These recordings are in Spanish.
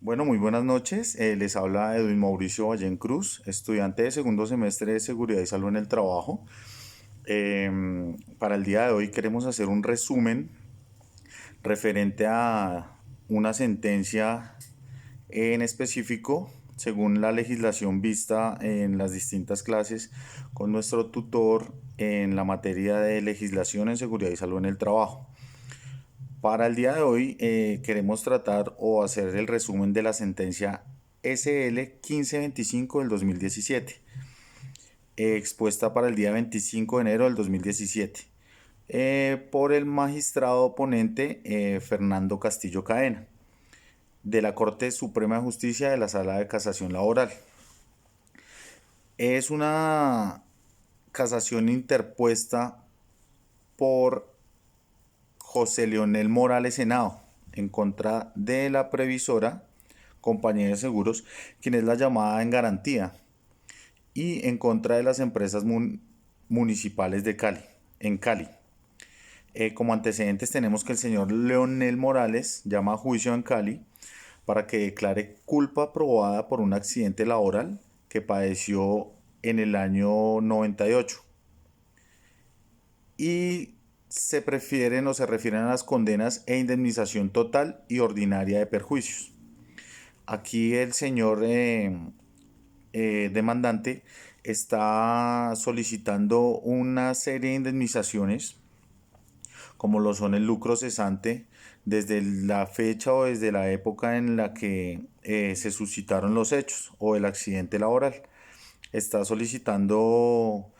Bueno, muy buenas noches. Les habla Edwin Mauricio Ballén Cruz, estudiante de segundo semestre de Seguridad y Salud en el Trabajo. Para el día de hoy queremos hacer un resumen referente a una sentencia en específico, según la legislación vista en las distintas clases con nuestro tutor en la materia de legislación en seguridad y salud en el trabajo. Para el día de hoy queremos tratar o hacer el resumen de la sentencia SL 1525 del 2017, expuesta para el día 25 de enero del 2017, por el magistrado ponente Fernando Castillo Caena, de la Corte Suprema de Justicia de la Sala de Casación Laboral. Es una casación interpuesta por José Leonel Morales Henao en contra de la previsora compañía de seguros, quien es la llamada en garantía, y en contra de las empresas municipales de Cali, en Cali. Como antecedentes tenemos que el señor Leonel Morales llama a juicio en Cali para que declare culpa probada por un accidente laboral que padeció en el año 98 y se prefieren o se refieren a las condenas e indemnización total y ordinaria de perjuicios. Aquí el señor demandante está solicitando una serie de indemnizaciones, como lo son el lucro cesante, desde la fecha o desde la época en la que se suscitaron los hechos o el accidente laboral. Está solicitando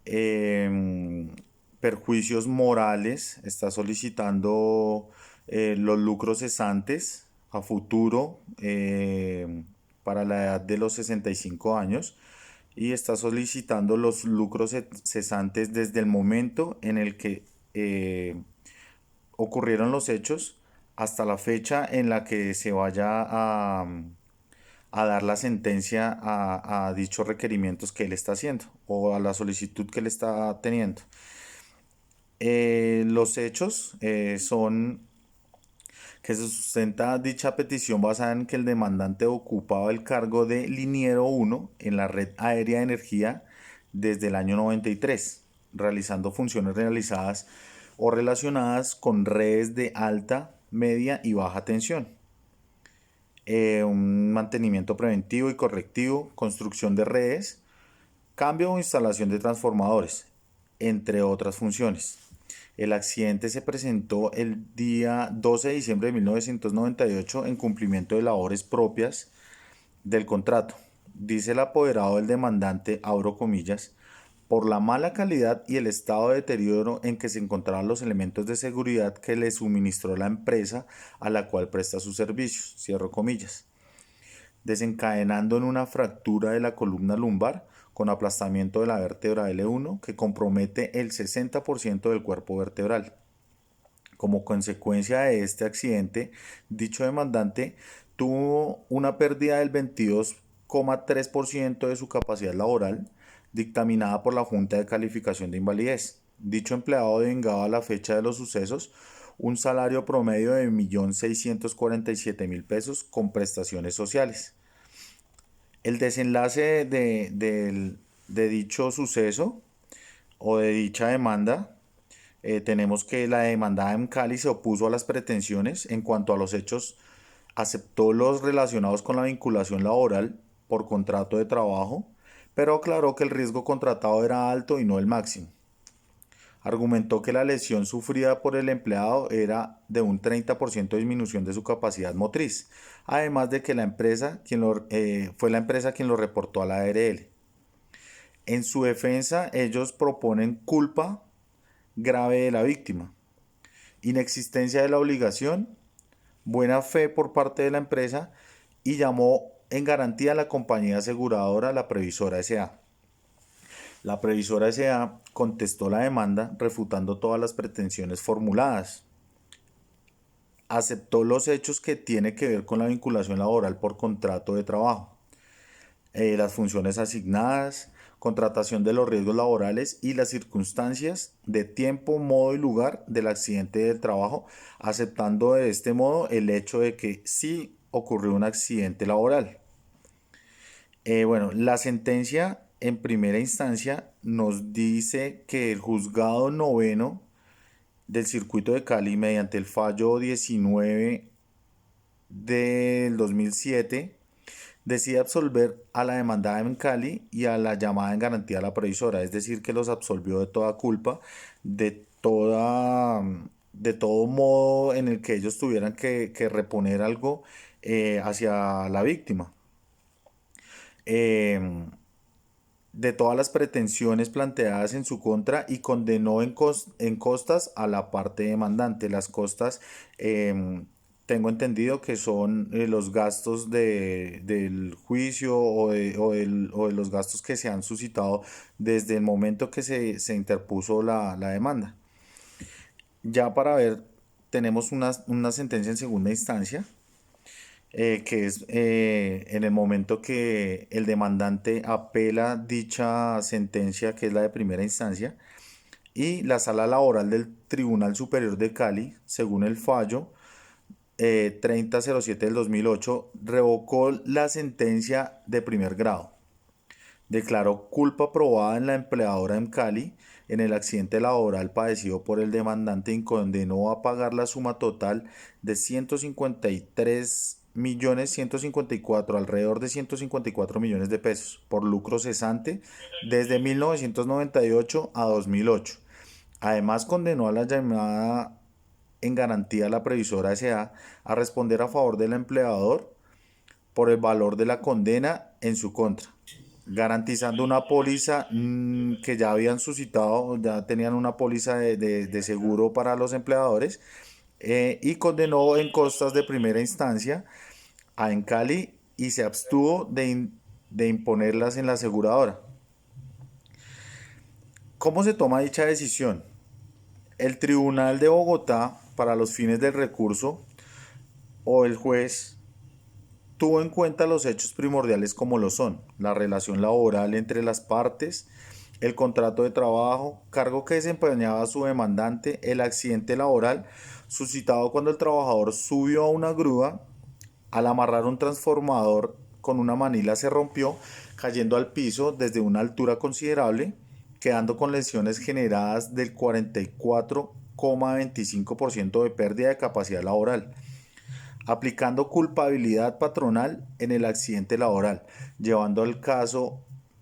eh, perjuicios morales, está solicitando los lucros cesantes a futuro para la edad de los 65 años y está solicitando los lucros cesantes desde el momento en el que ocurrieron los hechos hasta la fecha en la que se vaya a dar la sentencia a dichos requerimientos que él está haciendo o a la solicitud que él está teniendo. Los hechos son que se sustenta dicha petición basada en que el demandante ocupaba el cargo de liniero 1 en la red aérea de energía desde el año 93, realizando funciones realizadas o relacionadas con redes de alta, media y baja tensión, un mantenimiento preventivo y correctivo, construcción de redes, cambio o instalación de transformadores, entre otras funciones. El accidente se presentó el día 12 de diciembre de 1998 en cumplimiento de labores propias del contrato. Dice el apoderado del demandante, abro comillas, por la mala calidad y el estado de deterioro en que se encontraban los elementos de seguridad que le suministró la empresa a la cual presta sus servicios, cierro comillas, desencadenando en una fractura de la columna lumbar con aplastamiento de la vértebra L1 que compromete el 60% del cuerpo vertebral. Como consecuencia de este accidente, dicho demandante tuvo una pérdida del 22,3% de su capacidad laboral, dictaminada por la Junta de Calificación de Invalidez. Dicho empleado devengaba a la fecha de los sucesos un salario promedio de 1.647.000 pesos con prestaciones sociales. El desenlace de dicho suceso o de dicha demanda, tenemos que la demandada en Cali se opuso a las pretensiones en cuanto a los hechos, aceptó los relacionados con la vinculación laboral por contrato de trabajo, pero aclaró que el riesgo contratado era alto y no el máximo. Argumentó que la lesión sufrida por el empleado era de un 30% de disminución de su capacidad motriz, además de que fue la empresa quien lo reportó a la ARL. En su defensa, ellos proponen culpa grave de la víctima, inexistencia de la obligación, buena fe por parte de la empresa y llamó en garantía a la compañía aseguradora, la Previsora S.A. La Previsora S.A. contestó la demanda refutando todas las pretensiones formuladas. Aceptó los hechos que tiene que ver con la vinculación laboral por contrato de trabajo, las funciones asignadas, contratación de los riesgos laborales y las circunstancias de tiempo, modo y lugar del accidente del trabajo, aceptando de este modo el hecho de que sí ocurrió un accidente laboral. Bueno, la sentencia en primera instancia nos dice que el juzgado noveno del circuito de Cali, mediante el fallo 19 del 2007, decide absolver a la demandada en Cali y a la llamada en garantía a la previsora, es decir, que los absolvió de toda culpa, de toda, de todo modo en el que ellos tuvieran que reponer algo hacia la víctima. Eh, de todas las pretensiones planteadas en su contra y condenó en costas a la parte demandante. Las costas, tengo entendido que son los gastos del juicio o de los gastos que se han suscitado desde el momento que se interpuso la demanda. Ya para ver, tenemos una sentencia en segunda instancia que es en el momento que el demandante apela dicha sentencia, que es la de primera instancia, y la sala laboral del Tribunal Superior de Cali, según el fallo 3007 del 2008, revocó la sentencia de primer grado. Declaró culpa probada en la empleadora en Cali en el accidente laboral padecido por el demandante y condenó a pagar la suma total de 153.154, alrededor de 154 millones de pesos, por lucro cesante desde 1998 a 2008. Además, condenó a la llamada en garantía a la previsora S.A. a responder a favor del empleador por el valor de la condena en su contra, garantizando una póliza que ya habían suscitado, ya tenían una póliza de seguro para los empleadores, y condenó en costas de primera instancia a Encali y se abstuvo de imponerlas en la aseguradora. ¿Cómo se toma dicha decisión? El Tribunal de Bogotá, para los fines del recurso, o el juez tuvo en cuenta los hechos primordiales como lo son la relación laboral entre las partes, el contrato de trabajo, cargo que desempeñaba su demandante, el accidente laboral suscitado cuando el trabajador subió a una grúa, al amarrar un transformador con una manila se rompió, cayendo al piso desde una altura considerable, quedando con lesiones generadas del 44,25% de pérdida de capacidad laboral, aplicando culpabilidad patronal en el accidente laboral, llevando al caso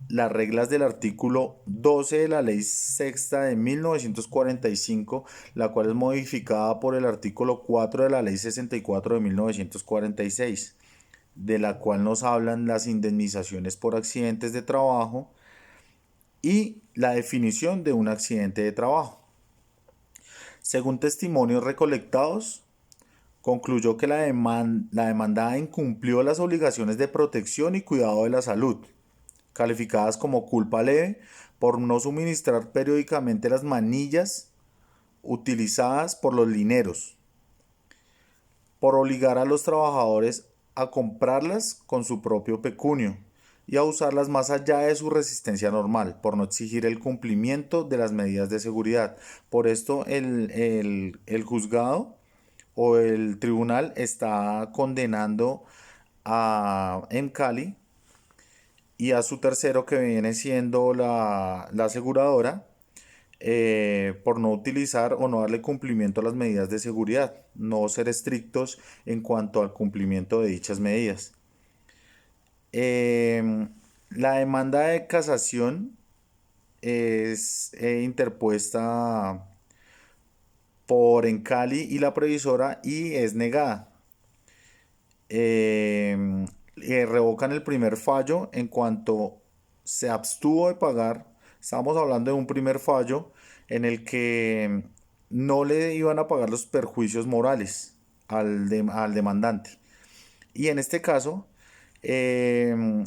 las reglas del artículo 12 de la Ley Sexta de 1945, la cual es modificada por el artículo 4 de la Ley 64 de 1946, de la cual nos hablan las indemnizaciones por accidentes de trabajo y la definición de un accidente de trabajo. Según testimonios recolectados, concluyó que la demandada incumplió las obligaciones de protección y cuidado de la salud, calificadas como culpa leve por no suministrar periódicamente las manillas utilizadas por los lineros, por obligar a los trabajadores a comprarlas con su propio pecunio y a usarlas más allá de su resistencia normal, por no exigir el cumplimiento de las medidas de seguridad. Por esto el juzgado o el tribunal está condenando a Cali y a su tercero, que viene siendo la aseguradora, por no utilizar o no darle cumplimiento a las medidas de seguridad, no ser estrictos en cuanto al cumplimiento de dichas medidas. La demanda de casación es interpuesta por Encali y la previsora y es negada. Revocan el primer fallo en cuanto se abstuvo de pagar. Estamos hablando de un primer fallo en el que no le iban a pagar los perjuicios morales al demandante. Y en este caso, eh,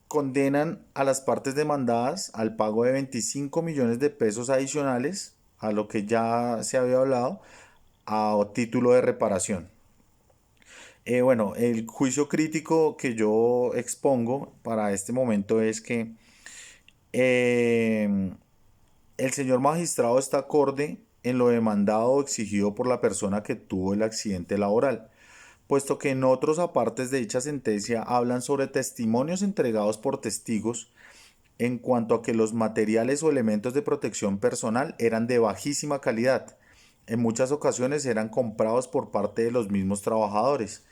condenan a las partes demandadas al pago de 25 millones de pesos adicionales a lo que ya se había hablado a título de reparación. Bueno, el juicio crítico que yo expongo para este momento es que eh, el señor magistrado está acorde en lo demandado o exigido por la persona que tuvo el accidente laboral, puesto que en otros apartes de dicha sentencia hablan sobre testimonios entregados por testigos en cuanto a que los materiales o elementos de protección personal eran de bajísima calidad. En muchas ocasiones eran comprados por parte de los mismos trabajadores,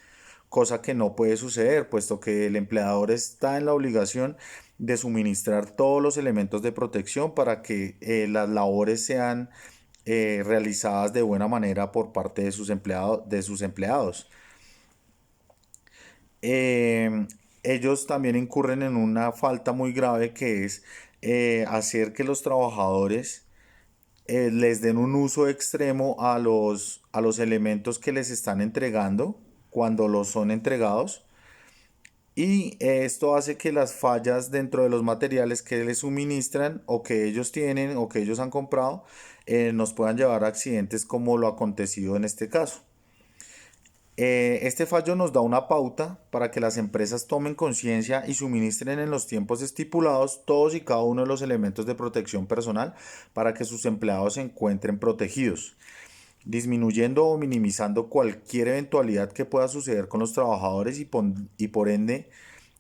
cosa que no puede suceder, puesto que el empleador está en la obligación de suministrar todos los elementos de protección para que las labores sean realizadas de buena manera por parte de sus empleados. Eh, Ellos también incurren en una falta muy grave que es hacer que los trabajadores les den un uso extremo a los elementos que les están entregando cuando los son entregados. Y esto hace que las fallas dentro de los materiales que les suministran o que ellos tienen o que ellos han comprado nos puedan llevar a accidentes como lo acontecido en este caso. Este fallo nos da una pauta para que las empresas tomen conciencia y suministren en los tiempos estipulados todos y cada uno de los elementos de protección personal para que sus empleados se encuentren protegidos, disminuyendo o minimizando cualquier eventualidad que pueda suceder con los trabajadores y por ende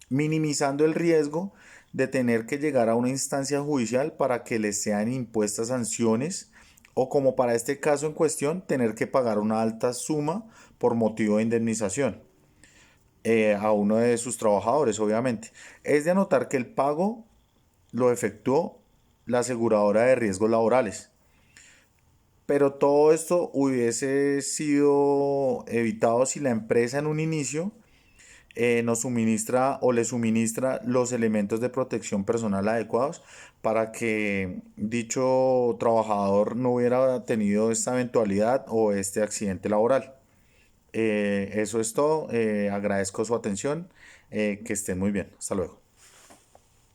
minimizando el riesgo de tener que llegar a una instancia judicial para que les sean impuestas sanciones o como para este caso en cuestión tener que pagar una alta suma por motivo de indemnización a uno de sus trabajadores, obviamente. Es de anotar que el pago lo efectuó la aseguradora de riesgos laborales. Pero todo esto hubiese sido evitado si la empresa en un inicio nos suministra o le suministra los elementos de protección personal adecuados para que dicho trabajador no hubiera tenido esta eventualidad o este accidente laboral. Eso es todo. Agradezco su atención. Que estén muy bien. Hasta luego.